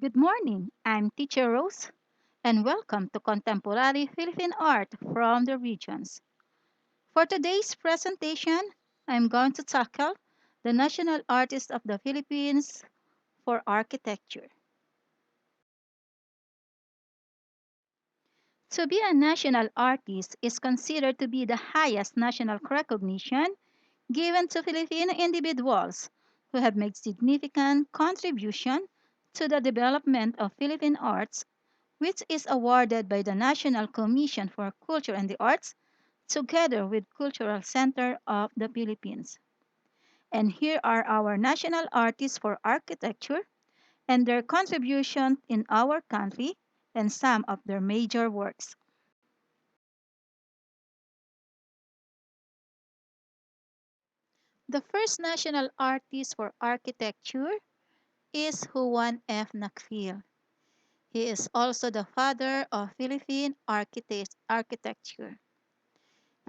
Good morning. I'm Teacher Rose, and welcome to Contemporary Philippine Art from the Regions. For today's presentation, I'm going to tackle the national artist of the Philippines for architecture. To be a national artist is considered to be the highest national recognition given to Filipino individuals who have made significant contribution to the development of Philippine arts, which is awarded by the National Commission for Culture and the Arts together with Cultural Center of the Philippines. And here are our national artists for architecture and their contribution in our country and some of their major works. The first national artist for architecture is Juan F. Nakfil. He is also the father of Philippine architecture.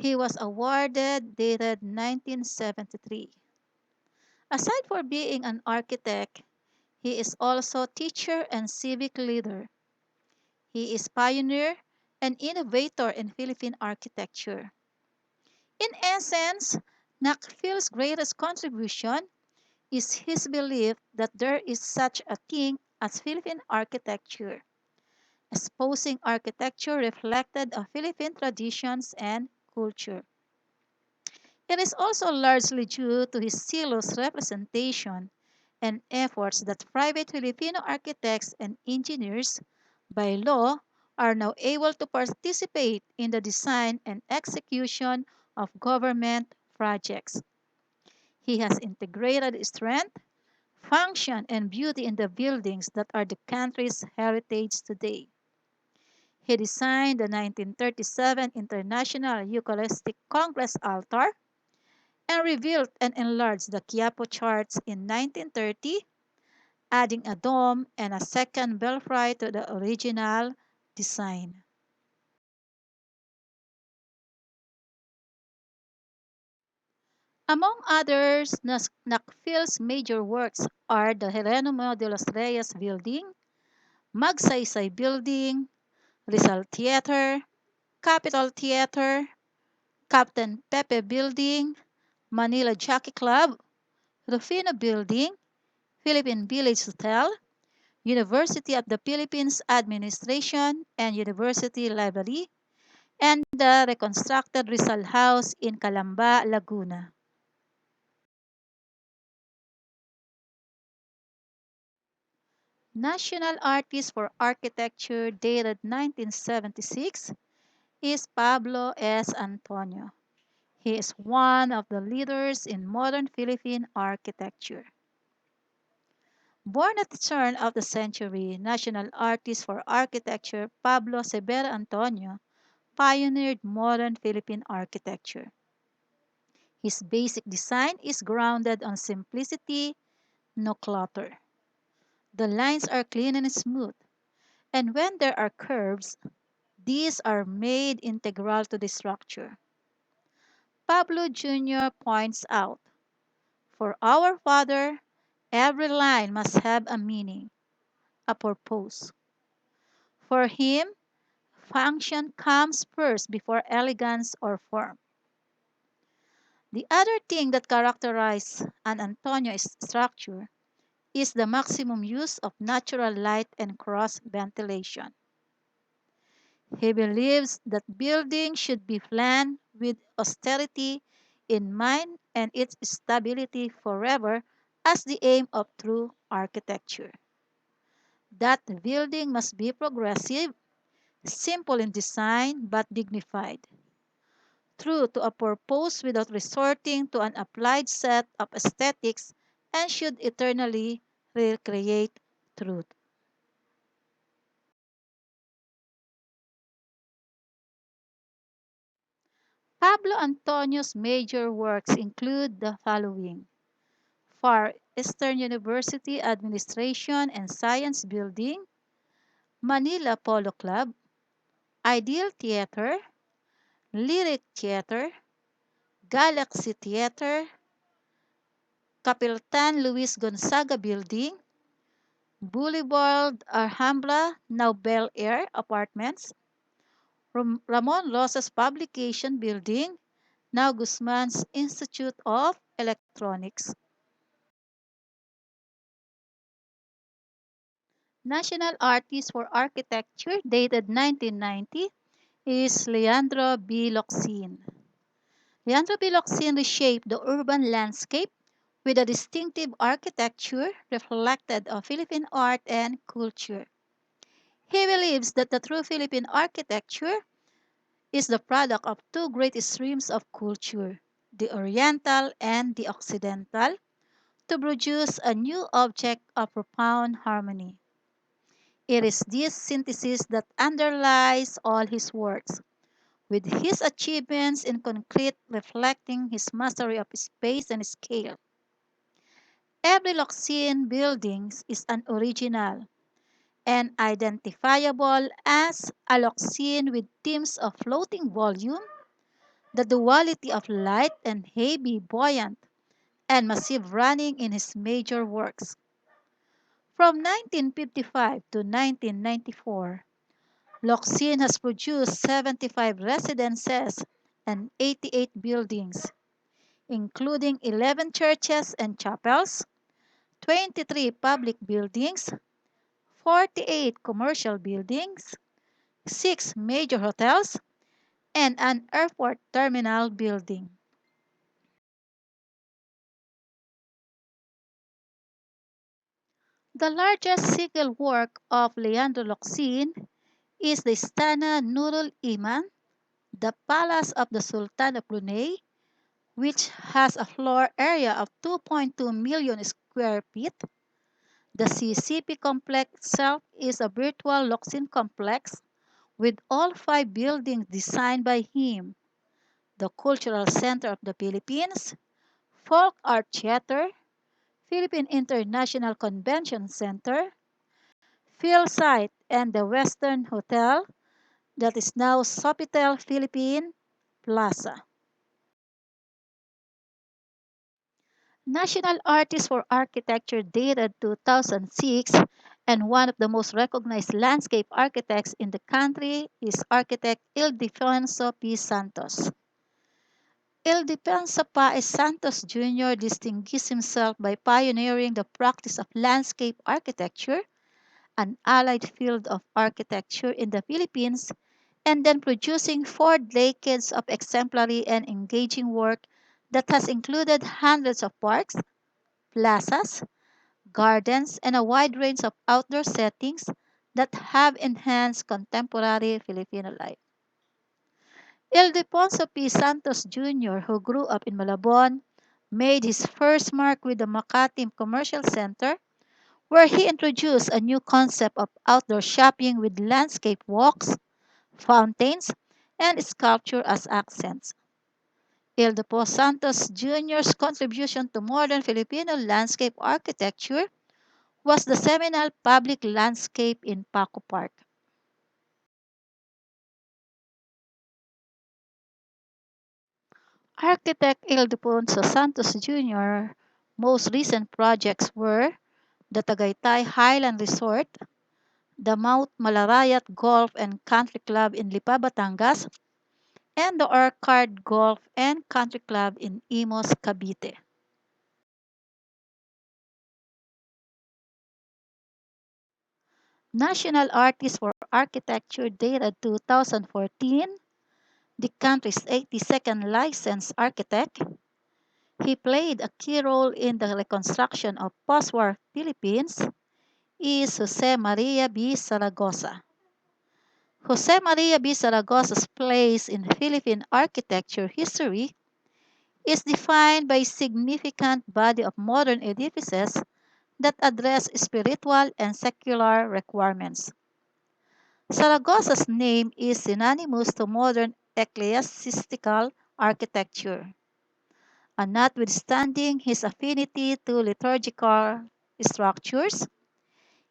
He was awarded dated 1973. Aside for being an architect, he is also teacher and civic leader. He is pioneer and innovator in Philippine architecture. In essence, Nakfil's greatest contribution is his belief that there is such a thing as Philippine architecture, exposing architecture reflected of Philippine traditions and culture. It is also largely due to his zealous representation and efforts that private Filipino architects and engineers, by law, are now able to participate in the design and execution of government projects. He has integrated strength, function, and beauty in the buildings that are the country's heritage today. He designed the 1937 International Eucharistic Congress altar and rebuilt and enlarged the Quiapo church in 1930, adding a dome and a second belfry to the original design. Among others, Nakfil's major works are the Jeronimo de los Reyes Building, Magsaysay Building, Rizal Theater, Capitol Theater, Captain Pepe Building, Manila Jockey Club, Rufino Building, Philippine Village Hotel, University of the Philippines Administration and University Library, and the reconstructed Rizal House in Calamba, Laguna. National Artist for Architecture dated 1976 is Pablo S. Antonio. He is one of the leaders in modern Philippine architecture. Born at the turn of the century, National Artist for Architecture Pablo Severa Antonio pioneered modern Philippine architecture. His basic design is grounded on simplicity, no clutter. The lines are clean and smooth, and when there are curves, these are made integral to the structure. Pablo Jr. points out, for our Father, every line must have a meaning, a purpose. For him, function comes first before elegance or form. The other thing that characterizes an Antonio structure is the maximum use of natural light and cross ventilation. He believes that building should be planned with austerity in mind and its stability forever as the aim of true architecture. That the building must be progressive, simple in design but dignified, true to a purpose without resorting to an applied set of aesthetics, and should eternally recreate truth. Pablo Antonio's major works include the following: Far Eastern University Administration and Science Building, Manila Polo Club, Ideal Theater, Lyric Theater, Galaxy Theater, Capiltan Luis Gonzaga Building, Boulevard Alhambra, now Bel Air Apartments, Ramon Rosas Publication Building, now Guzman's Institute of Electronics. National Artist for Architecture, dated 1990, is Leandro B. Locsin. Leandro B. Locsin reshaped the urban landscape with a distinctive architecture reflected of Philippine art and culture. He believes that the true Philippine architecture is the product of two great streams of culture, the Oriental and the Occidental, to produce a new object of profound harmony. It is this synthesis that underlies all his works, with his achievements in concrete reflecting his mastery of space and scale. Every Loxian building is an original and identifiable as a Loxian with themes of floating volume, the duality of light and heavy, buoyant, and massive running in his major works. From 1955 to 1994, Locsin has produced 75 residences and 88 buildings, including 11 churches and chapels, 23 public buildings, 48 commercial buildings, 6 major hotels, and an airport terminal building. The largest single work of Leandro Locsin is the Istana Nurul Iman, the Palace of the Sultan of Brunei, which has a floor area of 2.2 million square feet. The CCP complex itself is a virtual Locsin complex with all five buildings designed by him: the Cultural Center of the Philippines, Folk Art Theater, Philippine International Convention Center, Phil Site, and the Western Hotel that is now Sofitel Philippine Plaza. National Artist for Architecture dated 2006, and one of the most recognized landscape architects in the country is architect Ildefonso P. Santos. Ildefonso P. Santos Jr. distinguished himself by pioneering the practice of landscape architecture, an allied field of architecture in the Philippines, and then producing 4 decades of exemplary and engaging work that has included hundreds of parks, plazas, gardens, and a wide range of outdoor settings that have enhanced contemporary Filipino life. Ildefonso P. Santos Jr., who grew up in Malabon, made his first mark with the Makati Commercial Center, where he introduced a new concept of outdoor shopping with landscape walks, fountains, and sculpture as accents. Ildefonso Santos Jr.'s contribution to modern Filipino landscape architecture was the seminal public landscape in Paco Park. Architect Ildefonso Santos Jr. most recent projects were the Tagaytay Highland Resort, the Mount Malarayat Golf and Country Club in Lipa, Batangas, and the Orchard Golf and Country Club in Imos, Cavite. National Artist for Architecture dated 2014, the country's 82nd licensed architect. He played a key role in the reconstruction of post-war Philippines is Jose Maria B. Zaragoza. Jose Maria B. Zaragoza's place in Philippine architecture history is defined by a significant body of modern edifices that address spiritual and secular requirements. Zaragoza's name is synonymous to modern ecclesiastical architecture, and notwithstanding his affinity to liturgical structures,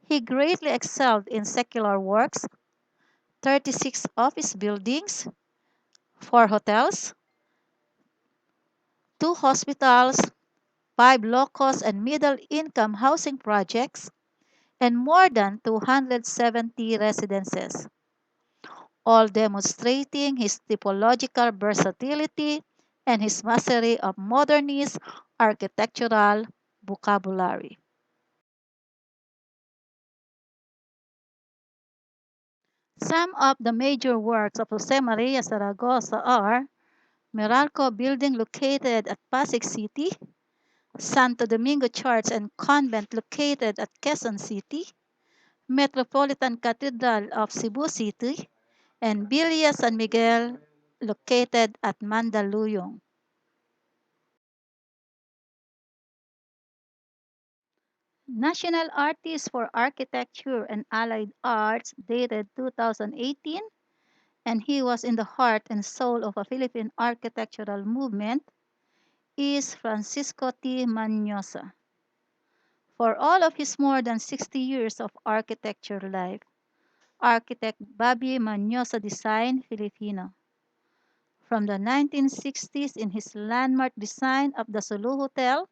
he greatly excelled in secular works: 36 office buildings, 4 hotels, 2 hospitals, 5 low-cost and middle-income housing projects, and more than 270 residences, all demonstrating his typological versatility and his mastery of modernist architectural vocabulary. Some of the major works of Jose Maria Zaragoza are Meralco Building located at Pasig City, Santo Domingo Church and Convent located at Quezon City, Metropolitan Cathedral of Cebu City, and Villa San Miguel located at Mandaluyong. National Artist for Architecture and Allied Arts dated 2018, and he was in the heart and soul of a Philippine architectural movement, is Francisco T. Manyosa. For all of his more than 60 years of architecture life, architect Bobby Manyosa designed Filipino. From the 1960s in his landmark design of the Sulu Hotel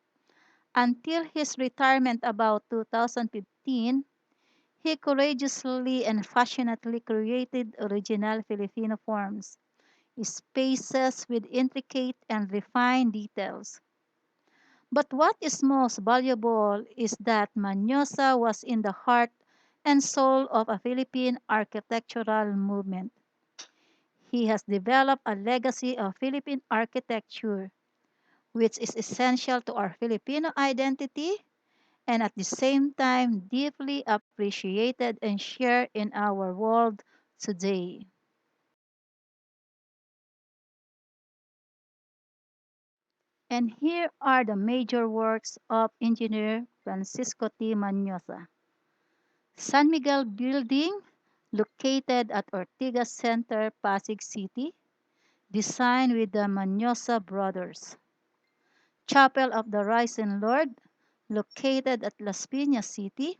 until his retirement about 2015, he courageously and passionately created original Filipino forms, spaces with intricate and refined details. But what is most valuable is that Manyosa was in the heart and soul of a Philippine architectural movement. He has developed a legacy of Philippine architecture, which is essential to our Filipino identity and at the same time deeply appreciated and shared in our world today. And here are the major works of engineer Francisco T. Manyosa. San Miguel Building, located at Ortigas Center, Pasig City, designed with the Manyosa brothers. Chapel of the Rising Lord, located at Las Piñas City.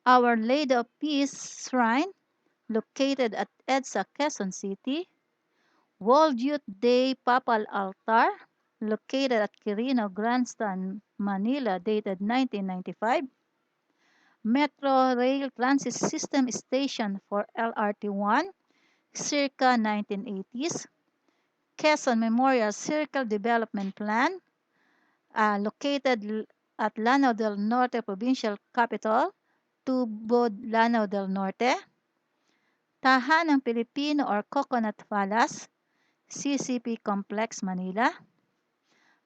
Our Lady of Peace Shrine, located at EDSA, Quezon City. World Youth Day Papal Altar, located at Quirino Grandstand, Manila, dated 1995. Metro Rail Transit System Station for LRT1, circa 1980s. Quezon Memorial Circle Development Plan, located at Lanao del Norte Provincial Capital, Tubod, Lanao del Norte. Tahanang Pilipino or Coconut Palace, CCP Complex, Manila.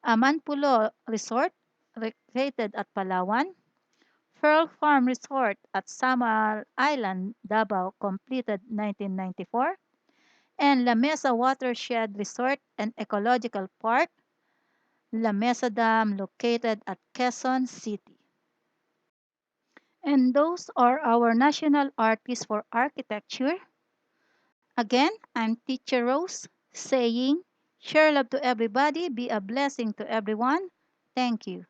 Amanpulo Resort, located at Palawan. Pearl Farm Resort at Samar Island, Davao, completed 1994. And La Mesa Watershed Resort and Ecological Park, La Mesa Dam, located at Quezon City. And those are our national artists for architecture. Again, I'm Teacher Rose saying, share love to everybody, be a blessing to everyone. Thank you.